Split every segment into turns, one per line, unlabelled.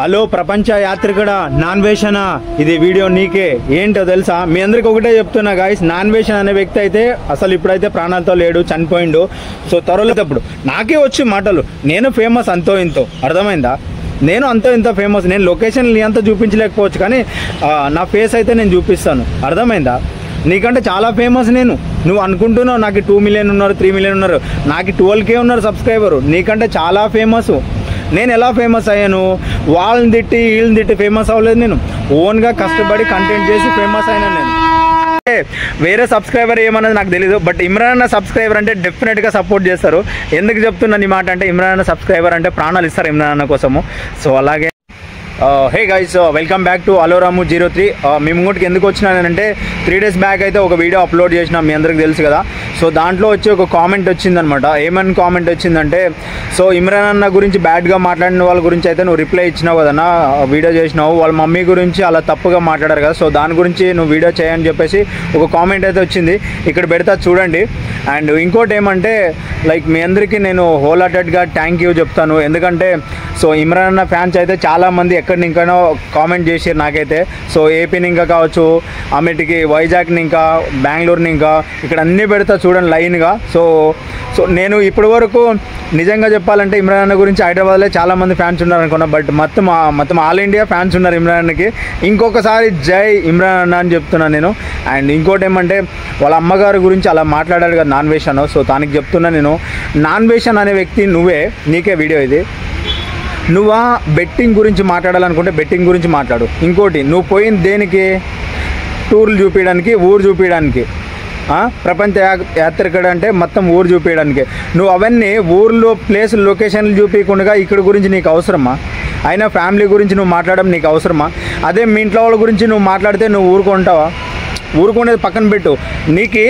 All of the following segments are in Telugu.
హలో ప్రపంచ యాత్రికుడా, నాన్ వేషన్ ఇది వీడియో నీకే. ఏంటో తెలుసా? మీ అందరికి ఒకటే చెప్తున్నా గాయస్, నాన్ వేషన్ అనే వ్యక్తి అయితే అసలు ఇప్పుడైతే ప్రాణాలతో లేడు, చనిపోయిండు. సో త్వరలో తప్పుడు నాకే వచ్చి మాటలు, నేను ఫేమస్ అంతో ఇంతో, అర్థమైందా? నేను అంతో ఇంత ఫేమస్. నేను లొకేషన్ నీ అంతా చూపించలేకపోవచ్చు, కానీ నా ఫేస్ అయితే నేను చూపిస్తాను, అర్థమైందా? నీకంటే చాలా ఫేమస్ నేను. నువ్వు అనుకుంటున్నావు నాకు 2 మిలియన్ ఉన్నారు, 3 మిలియన్ ఉన్నారు, నాకు 12K ఉన్నారు సబ్స్క్రైబరు. నీకంటే చాలా ఫేమస్. నేను ఎలా ఫేమస్ అయ్యాను? వాళ్ళని తిట్టి వీళ్ళని తిట్టి ఫేమస్ అవ్వలేదు. నేను ఓన్గా కష్టపడి కంటెంట్ చేసి ఫేమస్ అయినాను. నేను వేరే సబ్స్క్రైబర్ ఏమన్నది నాకు తెలీదు, బట్ ఇమ్రాన్ అన్న సబ్స్క్రైబర్ అంటే డెఫినెట్గా సపోర్ట్ చేస్తారు. ఎందుకు చెప్తున్నాను ఈ మాట అంటే, ఇమ్రాన్ అన్న సబ్స్క్రైబర్ అంటే ప్రాణాలు ఇస్తారు ఇమ్రాన్ అన్న కోసము. సో అలాగే hey guys, welcome back to అలోరాము 03. మీ ముంగటికి ఎందుకు వచ్చినానంటే, 3 days బ్యాక్ అయితే ఒక వీడియో అప్లోడ్ చేసిన, మీ అందరికి తెలుసు కదా. సో దాంట్లో వచ్చి ఒక కామెంట్ వచ్చిందనమాట. ఏమని కామెంట్ వచ్చిందంటే, సో ఇమ్రాన్ అన్న గురించి బ్యాడ్గా మాట్లాడిన వాళ్ళ గురించి అయితే నువ్వు రిప్లై ఇచ్చినావు కదన్నా, వీడియో చేసినావు, వాళ్ళ మమ్మీ గురించి అలా తప్పుగా మాట్లాడారు కదా, సో దాని గురించి నువ్వు వీడియో చేయని చెప్పేసి ఒక కామెంట్ అయితే వచ్చింది. ఇక్కడ పెడతా చూడండి. అండ్ ఇంకోటి ఏమంటే, లైక్ మీ అందరికీ నేను హోల్ హార్టెడ్గా థ్యాంక్ యూ చెప్తాను. ఎందుకంటే సో ఇమ్రాన్ అన్న ఫ్యాన్స్ అయితే చాలామంది ఎక్కడిని ఇంకానో కామెంట్ చేసారు నాకైతే. సో ఏపీని ఇంకా కావచ్చు, అమెటికి, వైజాగ్ని, ఇంకా బెంగళూరుని, ఇంకా ఇక్కడ అన్నీ పెడతా చూడండి లైన్గా. సో నేను ఇప్పటి వరకు నిజంగా చెప్పాలంటే ఇమ్రాన్ అన్న గురించి హైదరాబాద్లో చాలామంది ఫ్యాన్స్ ఉన్నారు అనుకున్నా, బట్ మొత్తం ఆల్ ఇండియా ఫ్యాన్స్ ఉన్నారు ఇమ్రాన్ అన్నకి. ఇంకొకసారి జై ఇమ్రాన్ అన్న అని చెప్తున్నాను నేను. అండ్ ఇంకోటి ఏమంటే, వాళ్ళ అమ్మగారి గురించి అలా మాట్లాడాడు కదా నాన్ వేషన్. సో దానికి చెప్తున్నా నేను, నాన్ వేషన్ అనే వ్యక్తి నువ్వే. నీకే వీడియో ఇది. నువ్వా బెట్టింగ్ గురించి మాట్లాడాలనుకుంటే బెట్టింగ్ గురించి మాట్లాడు. ఇంకోటి, నువ్వు పోయింది దేనికి? టూర్లు చూపించడానికి, ఊరు చూపించడానికి. ప్రపంచ యాత్రికుడు అంటే మొత్తం ఊరు చూపించడానికి. నువ్వు అవన్నీ ఊర్లో ప్లేసులు, లొకేషన్లు చూపించకుండా ఇక్కడ గురించి నీకు అవసరమా? అయినా ఫ్యామిలీ గురించి నువ్వు మాట్లాడడం నీకు అవసరమా? అదే మీ ఇంట్లో వాళ్ళ గురించి నువ్వు మాట్లాడితే నువ్వు ఊరుకుంటావా? ఊరుకునేది పక్కన పెట్టు. నీకు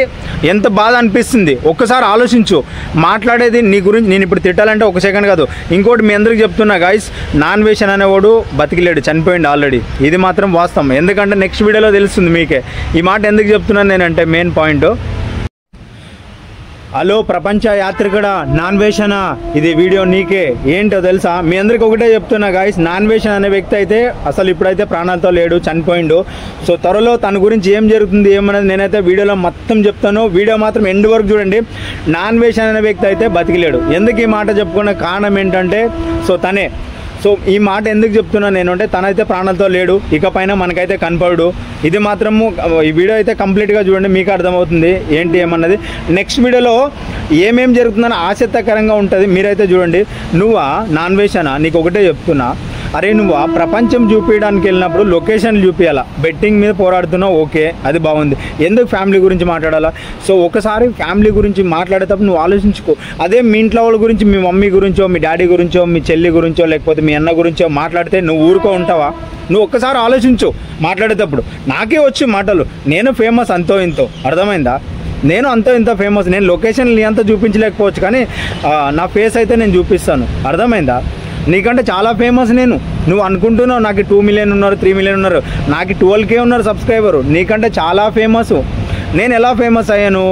ఎంత బాధ అనిపిస్తుంది ఒక్కసారి ఆలోచించు. మాట్లాడేది నీ గురించి. నేను ఇప్పుడు తిట్టాలంటే ఒక సెకండ్ కాదు. ఇంకోటి మీ అందరికి చెప్తున్నా గాయస్, నాన్ వేషన్ అనేవాడు బతికిలేడు, చనిపోయింది ఆల్రెడీ. ఇది మాత్రం వాస్తవం. ఎందుకంటే నెక్స్ట్ వీడియోలో తెలుస్తుంది మీకే. ఈ మాట ఎందుకు చెప్తున్నాను నేనంటే, మెయిన్ పాయింట్, హలో ప్రపంచ యాత్రికుడా, నాన్ వేషన్ ఇది వీడియో నీకే. ఏంటో తెలుసా? మీ అందరికి ఒకటే చెప్తున్నా గాయస్, నాన్ వేషన్ అనే వ్యక్తి అయితే అసలు ఇప్పుడైతే ప్రాణాలతో లేడు, చనిపోయిండు. సో త్వరలో తన గురించి ఏం జరుగుతుంది ఏమన్నది నేనైతే వీడియోలో మొత్తం చెప్తాను. వీడియో మాత్రం ఎండ్ వరకు చూడండి. నాన్ వేషన్ అనే వ్యక్తి అయితే బతికిలేడు. ఎందుకు ఈ మాట చెప్పుకునే కారణం ఏంటంటే, సో తనే. సో ఈ మాట ఎందుకు చెప్తున్నాను నేను అంటే, తనైతే ప్రాణాలతో లేడు, ఇకపైన మనకైతే కనపడు. ఇది మాత్రము ఈ వీడియో అయితే కంప్లీట్గా చూడండి, మీకు అర్థమవుతుంది ఏంటి ఏమన్నది. నెక్స్ట్ వీడియోలో ఏమేం జరుగుతుందని ఆసక్తికరంగా ఉంటుంది, మీరైతే చూడండి. నువ్వా నాన్ వేషనా? నీకు ఒకటే చెప్తున్నా, అరే నువ్వు ప్రపంచం చూపించడానికి వెళ్ళినప్పుడు లొకేషన్లు చూపించాలా. బెట్టింగ్ మీద పోరాడుతున్నావు, ఓకే, అది బాగుంది. ఎందుకు ఫ్యామిలీ గురించి మాట్లాడాలా? సో ఒకసారి ఫ్యామిలీ గురించి మాట్లాడేటప్పుడు నువ్వు ఆలోచించుకో. అదే మీ ఇంట్లో వాళ్ళ గురించి, మీ మమ్మీ గురించో, మీ డాడీ గురించో, మీ చెల్లి గురించో, లేకపోతే మీ అన్న గురించో మాట్లాడితే నువ్వు ఊరుకో ఉంటావా? నువ్వు ఒక్కసారి ఆలోచించు మాట్లాడేటప్పుడు. నాకే వచ్చి మాటలు, నేను ఫేమస్ అంతో ఇంతో, అర్థమైందా? నేను అంతో ఇంత ఫేమస్. నేను లొకేషన్ నీ అంతా చూపించలేకపోవచ్చు, కానీ నా ఫేస్ అయితే నేను చూపిస్తాను, అర్థమైందా? నీకంటే చాలా ఫేమస్ నేను. నువ్వు అనుకుంటున్నావు నాకు 2 మిలియన్ ఉన్నారు, 3 మిలియన్ ఉన్నారు, నాకు 12K ఉన్నారు సబ్స్క్రైబరు. నీకంటే చాలా ఫేమస్. నేను ఎలా ఫేమస్ అయ్యాను?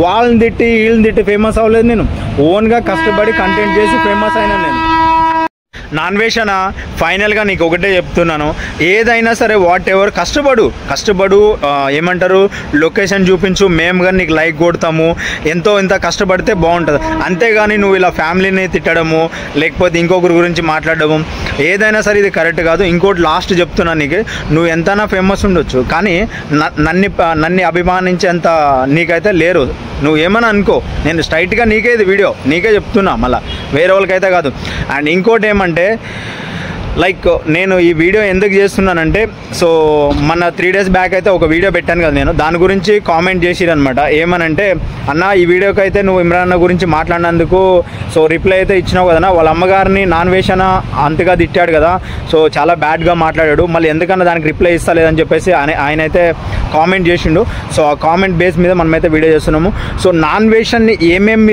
వాళ్ళని తిట్టి వీళ్ళని తిట్టి ఫేమస్ అవ్వలేదు. నేను ఓన్గా కష్టపడి కంటెంట్ చేసి ఫేమస్ అయినాను నేను. నాన్ వేషనా? ఫైనల్గా నీకు ఒకటే చెప్తున్నాను, ఏదైనా సరే వాట్ ఎవర్ కష్టపడు ఏమంటారు, లొకేషన్ చూపించు, మేము కానీ నీకు లైక్ కొడతాము. ఎంతో ఇంత కష్టపడితే బాగుంటుంది. అంతేగాని నువ్వు ఇలా ఫ్యామిలీని తిట్టడము, లేకపోతే ఇంకొకరి గురించి మాట్లాడడము, ఏదైనా సరే ఇది కరెక్ట్ కాదు. ఇంకోటి లాస్ట్ చెప్తున్నాను నీకు, నువ్వు ఎంతైనా ఫేమస్ ఉండొచ్చు, కానీ నన్ను అభిమానించేంత నీకైతే లేరు. నువ్వు ఏమన్నా అనుకో, నేను స్ట్రైట్గా నీకే ఇది వీడియో నీకే చెప్తున్నా, మళ్ళీ వేరే వాళ్ళకైతే కాదు. అండ్ ఇంకోటి ఏమంటే, లైక్ నేను ఈ వీడియో ఎందుకు చేస్తున్నానంటే, సో మన 3 days బ్యాక్ అయితే ఒక వీడియో పెట్టాను కదా నేను, దాని గురించి కామెంట్ చేసిరనమాట. ఏమనంటే, అన్న ఈ వీడియోకి అయితే నువ్వు ఇమ్రాన్ అన్న గురించి మాట్లాడినందుకు సో రిప్లై అయితే ఇచ్చినావు కదన్నా, వాళ్ళ అమ్మగారిని నాన్ వేషన్ అంతగా తిట్టాడు కదా, సో చాలా బ్యాడ్గా మాట్లాడాడు, మళ్ళీ ఎందుకన్నా దానికి రిప్లై ఇస్తలేదని చెప్పేసి ఆయన అయితే కామెంట్ చేసిండు. సో ఆ కామెంట్ బేస్ మీద మనమైతే వీడియో చేస్తున్నాము. సో నాన్ వేషన్ని ఏమేమి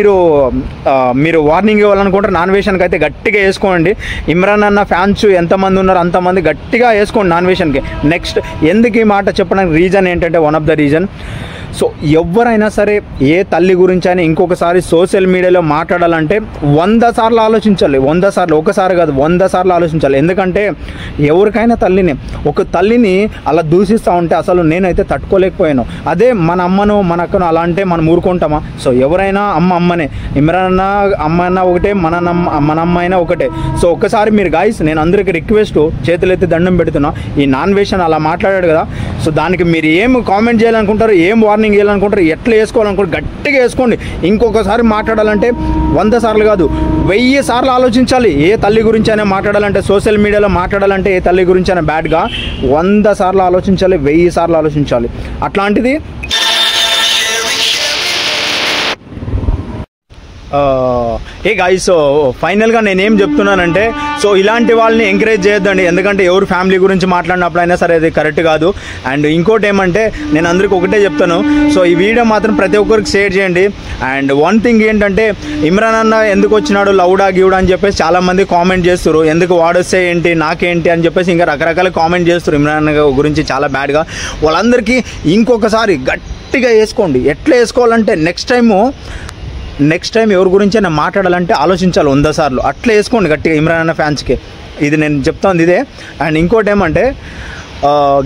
మీరు వార్నింగ్ ఇవ్వాలనుకుంటారు, నాన్ వేషన్కి అయితే గట్టిగా వేసుకోండి. ఇమ్రాన్ అన్న ఫ్యాన్స్ ఎంతమంది ఉన్నారు అంతమంది గట్టిగా వేసుకోండి నాన్ వేషన్కి. నెక్స్ట్ ఎందుకు ఈ మాట చెప్పడానికి రీజన్ ఏంటంటే, one of the reason, so ఎవరైనా సరే ఏ తల్లి గురించి అయినా ఇంకొకసారి సోషల్ మీడియాలో మాట్లాడాలంటే 100 సార్లు ఆలోచించాలి. 100 సార్లు, ఒకసారి కాదు 100 సార్లు ఆలోచించాలి. ఎందుకంటే ఎవరికైనా ఒక తల్లిని అలా దూషిస్తూ ఉంటే అసలు నేనైతే తట్టుకోలేకపోయాను. అదే మన అమ్మను మన అక్కను అలా అంటే మనం ఊరుకుంటామా? సో ఎవరైనా అమ్మనే, ఇమ్రాన్ అమ్మ అయినా ఒకటే, మన అమ్మ అయినా ఒకటే. సో ఒక్కసారి మీరు గాయస్, నేను అందరికీ రిక్వెస్ట్, చేతులెత్తి దండం పెడుతున్నా, ఈ నాన్ వేషన్ అలా మాట్లాడాడు కదా, సో దానికి మీరు ఏం కామెంట్ చేయాలనుకుంటారు, ఏం వార్నింగ్ చేయాలనుకుంటారు, ఎట్లా వేసుకోవాలనుకుంటారు గట్టిగా వేసుకోండి. ఇంకొకసారి మాట్లాడాలంటే 100 సార్లు కాదు 1000 సార్లు ఆలోచించాలి. ఏ తల్లి గురించి అయినా మాట్లాడాలంటే, సోషల్ మీడియాలో మాట్లాడాలంటే, ఏ తల్లి గురించి అయినా బ్యాడ్గా 100 సార్లు ఆలోచించాలి, 1000 సార్లు ఆలోచించాలి. అట్లాంటిది ఏ గాయ్స్, సో ఫైనల్గా నేనేం చెప్తున్నానంటే, సో ఇలాంటి వాళ్ళని ఎంకరేజ్ చేయొద్దండి. ఎందుకంటే ఎవరు ఫ్యామిలీ గురించి మాట్లాడినప్పుడైనా సరే అది కరెక్ట్ కాదు. అండ్ ఇంకోటి ఏమంటే, నేను అందరికీ ఒకటే చెప్తాను, సో ఈ వీడియో మాత్రం ప్రతి ఒక్కరికి షేర్ చేయండి. అండ్ వన్ థింగ్ ఏంటంటే, ఇమ్రాన్ అన్న ఎందుకు వచ్చినాడు లౌడా గివుడా అని చెప్పేసి చాలామంది కామెంట్ చేస్తారు. ఎందుకు వాడొస్తే ఏంటి, నాకేంటి అని చెప్పేసి ఇంకా రకరకాల కామెంట్ చేస్తారు ఇమ్రాన్ అన్న గురించి చాలా బ్యాడ్గా. వాళ్ళందరికీ ఇంకొకసారి గట్టిగా వేసుకోండి. ఎట్లా వేసుకోవాలంటే, నెక్స్ట్ టైం ఎవరి గురించి అయినా మాట్లాడాలంటే ఆలోచించాలి 100 సార్లు. అట్లా వేసుకోండి గట్టిగా ఇమ్రాన్ అన్న ఫ్యాన్స్కి. ఇది నేను చెప్తాను ఇదే. అండ్ ఇంకోటి ఏమంటే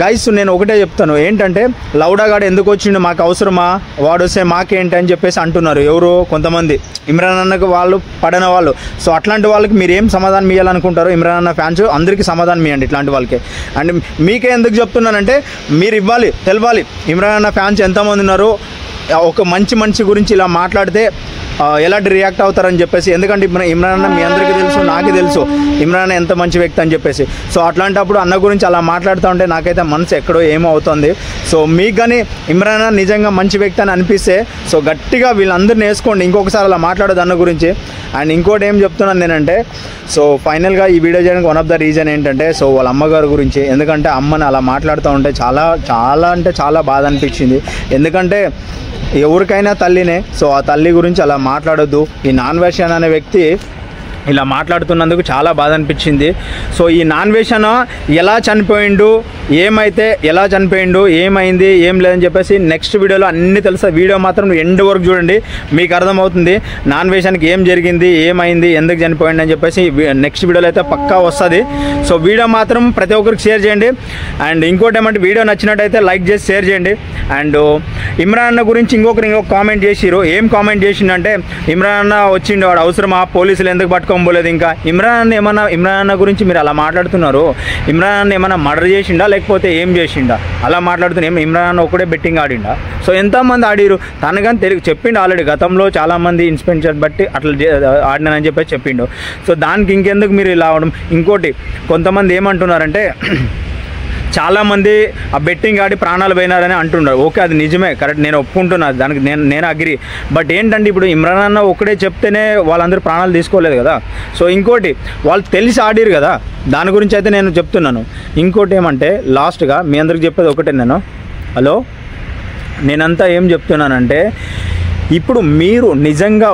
గైస్, నేను ఒకటే చెప్తాను ఏంటంటే, లౌడాగాడు ఎందుకు వచ్చిండు, మాకు అవసరమా, వాడు వస్తే మాకేంటి అని చెప్పేసి అంటున్నారు ఎవరు కొంతమంది, ఇమ్రాన్ అన్నకు వాళ్ళు పడిన వాళ్ళు. సో అట్లాంటి వాళ్ళకి మీరు ఏం సమాధానం ఇవ్వాలనుకుంటారో ఇమ్రాన్ అన్న ఫ్యాన్స్ అందరికీ సమాధానం ఇవ్వండి ఇట్లాంటి వాళ్ళకి. అండ్ మీకే ఎందుకు చెప్తున్నానంటే, మీరు ఇవ్వాలి, తెలవాలి ఇమ్రాన్ అన్న ఫ్యాన్స్ ఎంతమంది ఉన్నారు, ఒక మంచి గురించి ఇలా మాట్లాడితే ఎలాంటి రియాక్ట్ అవుతారని చెప్పేసి. ఎందుకంటే ఇమ్రాన్ అన్న మీ అందరికీ తెలుసు, నాకు తెలుసు ఇమ్రాన్ అన్న ఎంత మంచి వ్యక్తి అని చెప్పేసి. సో అట్లాంటప్పుడు అన్న గురించి అలా మాట్లాడుతూ ఉంటే నాకైతే మనసు ఎక్కడో ఏమో అవుతుంది. సో మీకు కానీ ఇమ్రాన్ అన్న నిజంగా మంచి వ్యక్తి అని అనిపిస్తే, సో గట్టిగా వీళ్ళందరినీ వేసుకోండి, ఇంకొకసారి అలా మాట్లాడదు అన్న గురించి. అండ్ ఇంకోటి ఏం చెప్తున్నాను నేనంటే, సో ఫైనల్గా ఈ వీడియో చేయడానికి వన్ ఆఫ్ ద రీజన్ ఏంటంటే, సో వాళ్ళ అమ్మగారి గురించి. ఎందుకంటే అమ్మని అలా మాట్లాడుతూ ఉంటే చాలా బాధ అనిపించింది. ఎందుకంటే ఎవరికైనా తల్లినే. సో ఆ తల్లి గురించి అలా మాట్లాడొద్దు. ఈ నాన్ వేషన్ అనే వ్యక్తి ఇలా మాట్లాడుతున్నందుకు చాలా బాధ అనిపించింది. సో ఈ నాన్ వేషన్ ఎలా చనిపోయిండు, ఎలా చనిపోయిండు, ఏమైంది, ఏం లేదని చెప్పేసి నెక్స్ట్ వీడియోలో అన్నీ తెలుసా. వీడియో మాత్రం ఎండ్ వరకు చూడండి, మీకు అర్థమవుతుంది నాన్ వేషన్కి ఏం జరిగింది, ఏమైంది, ఎందుకు చనిపోయింది అని చెప్పేసి నెక్స్ట్ వీడియోలో అయితే పక్కా వస్తుంది. సో వీడియో మాత్రం ప్రతి ఒక్కరికి షేర్ చేయండి. అండ్ ఇంకోటి ఏమంటే, వీడియో నచ్చినట్టయితే లైక్ చేసి షేర్ చేయండి. అండ్ ఇమ్రాన్ అన్న గురించి ఇంకొక కామెంట్ చేసిరు. ఏం కామెంట్ చేసిండంటే, ఇమ్రాన్ అన్న వచ్చిండు, వాడు అవసరమా, పోలీసులు ఎందుకు పట్టుకోబోలేదు. ఇంకా ఇమ్రాన్ అన్న గురించి మీరు అలా మాట్లాడుతున్నారు. ఇమ్రాన్ అన్న ఏమన్నా మర్డర్ చేసిండా లేకపోతే ఏం చేసిండా అలా మాట్లాడుతున్నా? ఇమ్రాన్ అన్న ఒకటే బెట్టింగ్ ఆడిండా? సో ఎంతమంది ఆడిరు తను కానీ చెప్పిండు ఆల్రెడీ. గతంలో చాలామంది ఇన్స్పెక్టర్ బట్టి అట్లా ఆడినానని చెప్పేసి చెప్పిండు. సో దానికి ఇంకెందుకు మీరు ఇలా అవడం? ఇంకోటి కొంతమంది ఏమంటున్నారంటే, చాలామంది ఆ బెట్టింగ్ ఆడి ప్రాణాలు పోయినారని అంటున్నారు. ఓకే, అది నిజమే, కరెక్ట్, నేను ఒప్పుకుంటున్నాను, దానికి నేను అగ్రి. బట్ ఏంటంటే, ఇప్పుడు ఇమ్రాన్ అన్న ఒక్కడే చెప్తేనే వాళ్ళందరూ ప్రాణాలు తీసుకోలేదు కదా. సో ఇంకోటి వాళ్ళు తెలిసి ఆడిరు కదా, దాని గురించి అయితే నేను చెప్తున్నాను. ఇంకోటి ఏమంటే, లాస్ట్గా మీ అందరికి చెప్పేది ఒకటే, నేనంతా ఏం చెప్తున్నానంటే, ఇప్పుడు మీరు నిజంగా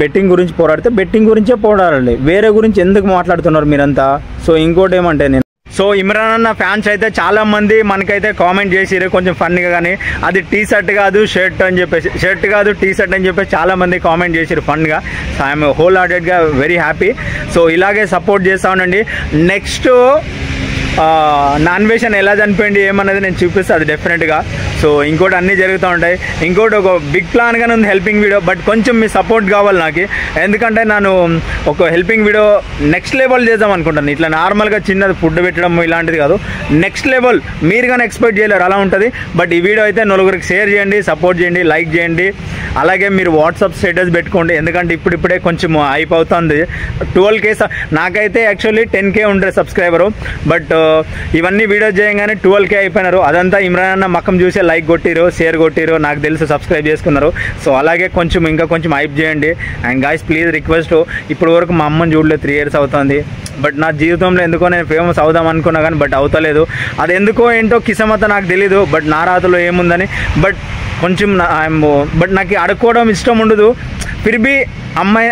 బెట్టింగ్ గురించి పోరాడితే బెట్టింగ్ గురించే పోరాడాలి, వేరే గురించి ఎందుకు మాట్లాడుతున్నారు మీరంతా? సో ఇంకోటి ఏమంటే, సో ఇమ్రాన్ అన్న ఫ్యాన్స్ అయితే చాలామంది మనకైతే కామెంట్ చేసిరు కొంచెం ఫన్నీగా, కానీ అది టీ షర్ట్ కాదు షర్ట్ అని చెప్పేసి, షర్ట్ కాదు టీ షర్ట్ అని చెప్పేసి చాలామంది కామెంట్ చేసిరు ఫన్గా. సో ఐఎమ్ హోల్ హార్టెడ్గా వెరీ హ్యాపీ. సో ఇలాగే సపోర్ట్ చేస్తూ ఉండండి. నెక్స్ట్ నాన్ వేషన్ ఎలా చనిపోయింది ఏమన్నది నేను చూపిస్తాను, అది డెఫినెట్గా. సో ఇంకోటి అన్నీ జరుగుతూ ఉంటాయి. ఇంకోటి ఒక బిగ్ ప్లాన్గానే ఉంది హెల్పింగ్ వీడియో, బట్ కొంచెం మీ సపోర్ట్ కావాలి నాకు. ఎందుకంటే నేను ఒక హెల్పింగ్ వీడియో నెక్స్ట్ లెవెల్ చేద్దాం అనుకుంటాను. ఇట్లా నార్మల్గా చిన్నది ఫుడ్ పెట్టడం ఇలాంటిది కాదు, నెక్స్ట్ లెవెల్ మీరు కానీ ఎక్స్పెక్ట్ చేయలేరు, అలా ఉంటుంది. బట్ ఈ వీడియో అయితే నలుగురికి షేర్ చేయండి, సపోర్ట్ చేయండి, లైక్ చేయండి. అలాగే మీరు వాట్సాప్ స్టేటస్ పెట్టుకోండి, ఎందుకంటే ఇప్పుడిప్పుడే కొంచెం హైప్ అవుతుంది. 12K నాకైతే యాక్చువల్లీ 10K ఉండే సబ్స్క్రైబరు, బట్ ఇవన్నీ వీడియో చేయగానే 12K అయిపోయినారు. అదంతా ఇమ్రాన్ అన్న మక్కం చూసే లైక్ కొట్టిరు, షేర్ కొట్టిరు, నాకు తెలుసు సబ్స్క్రైబ్ చేసుకున్నారు. సో అలాగే ఇంకా కొంచెం హైప్ చేయండి. అండ్ గాయ్స్ ప్లీజ్ రిక్వెస్ట్, ఇప్పటి వరకు మా అమ్మని చూడలేదు, 3 years అవుతుంది. బట్ నా జీవితంలో ఎందుకో నేను ఫేమస్ అవుదాం అనుకున్నా కానీ బట్ అవుతలేదు. అది ఎందుకో ఏంటో కిస్మత్ నాకు తెలీదు, బట్ నా రాతలో ఏముందని. బట్ కొంచెం బట్ నాకు అడుక్కోవడం ఇష్టం ఉండదు. ఫిర్బీ అమ్మాయి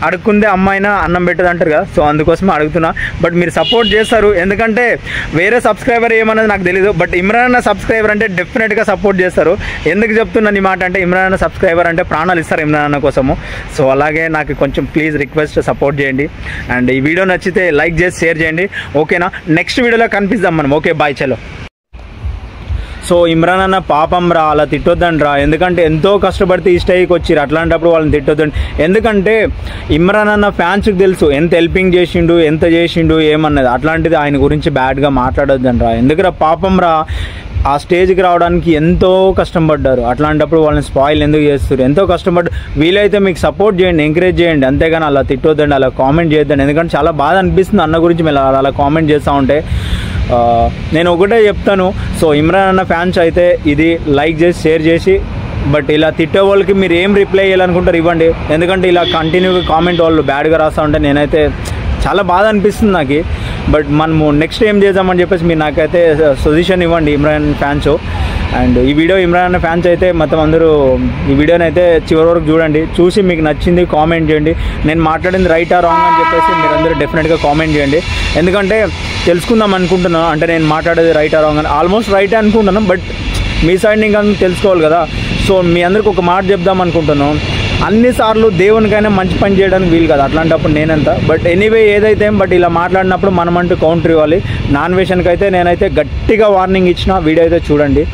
అడుక్కుందే అమ్మాయినా అన్నం పెట్టదు అంటారు కదా, సో అందుకోసమే అడుగుతున్నా. బట్ మీరు సపోర్ట్ చేస్తారు, ఎందుకంటే వేరే సబ్స్క్రైబర్ ఏమన్నది నాకు తెలీదు, బట్ ఇమ్రాన్ అన్న సబ్స్క్రైబర్ అంటే డెఫినెట్గా సపోర్ట్ చేస్తారు. ఎందుకు చెప్తున్నాను ఈ మాట అంటే, ఇమ్రాన్ అన్న సబ్స్క్రైబర్ అంటే ప్రాణాలు ఇస్తారు ఇమ్రాన్ అన్న కోసము. సో అలాగే నాకు కొంచెం ప్లీజ్ రిక్వెస్ట్ సపోర్ట్ చేయండి. అండ్ ఈ వీడియో నచ్చితే లైక్ చేసి షేర్ చేయండి, ఓకేనా? నెక్స్ట్ వీడియోలో కనిపిద్దాం మనం. ఓకే, బాయ్, చలో. సో ఇమ్రాన్ అన్న పాపం రా, అలా తిట్టొద్దండి రా, ఎందుకంటే ఎంతో కష్టపడితే ఈ స్టేజ్కి వచ్చిరు, అట్లాంటప్పుడు వాళ్ళని తిట్టొద్దండి. ఎందుకంటే ఇమ్రాన్ అన్న ఫ్యాన్స్కి తెలుసు ఎంత హెల్పింగ్ చేసిండు, ఎంత చేసిండు ఏమన్నది. అట్లాంటిది ఆయన గురించి బ్యాడ్గా మాట్లాడొద్దండి రా, ఎందుకురా పాపం రా, ఆ స్టేజ్కి రావడానికి ఎంతో కష్టపడ్డారు. అట్లాంటప్పుడు వాళ్ళని స్పాయిల్ ఎందుకు చేస్తారు? ఎంతో కష్టపడ్డారు. వీలైతే మీకు సపోర్ట్ చేయండి, ఎంకరేజ్ చేయండి, అంతేగాని అలా తిట్టొద్దండి, అలా కామెంట్ చేయొద్దండి. ఎందుకంటే చాలా బాధ అనిపిస్తుంది అన్న గురించి మీరు అలా కామెంట్ చేస్తూ ఉంటే. నేను ఒకటే చెప్తాను, సో ఇమ్రాన్ అన్న ఫ్యాన్స్ అయితే ఇది లైక్ చేసి షేర్ చేసి, బట్ ఇలా తిట్టే వాళ్ళకి మీరు ఏం రిప్లై చేయాలనుకుంటారు ఇవ్వండి. ఎందుకంటే ఇలా కంటిన్యూగా కామెంట్ వాళ్ళు బ్యాడ్గా రాస్తూ ఉంటే నేనైతే చాలా బాధ అనిపిస్తుంది నాకు. బట్ మనము నెక్స్ట్ ఏం చేద్దామని చెప్పేసి మీరు నాకైతే సజెషన్ ఇవ్వండి ఇమ్రాన్ ఫ్యాన్స్. అండ్ ఈ వీడియో ఇమ్రాన్ అన్న ఫ్యాన్స్ అయితే మొత్తం అందరూ ఈ వీడియోని అయితే చివరి వరకు చూడండి, చూసి మీకు నచ్చింది కామెంట్ చేయండి. నేను మాట్లాడింది రైట్ ఆ రాంగ్ అని చెప్పేసి మీరందరూ డెఫినెట్గా కామెంట్ చేయండి. ఎందుకంటే తెలుసుకుందాం అనుకుంటున్నాను, అంటే నేను మాట్లాడేది రైట్ ఆ రాంగ్ అని ఆల్మోస్ట్ రైట్ అనుకుంటున్నాను, బట్ మీ సైడ్ ఇంకా తెలుసుకోవాలి కదా. సో మీ అందరికి ఒక మాట చెప్దాం అనుకుంటున్నాను, అన్నిసార్లు దేవునికైనా మంచి పని చేయడానికి వీలు కదా, అట్లాంటప్పుడు నేనంత. బట్ ఎనీవే ఏదైతే, బట్ ఇలా మాట్లాడినప్పుడు మనమంటూ కౌంటర్ ఇవ్వాలి. నాన్ వెషన్కి అయితే నేనైతే గట్టిగా వార్నింగ్ ఇచ్చిన వీడియో అయితే చూడండి.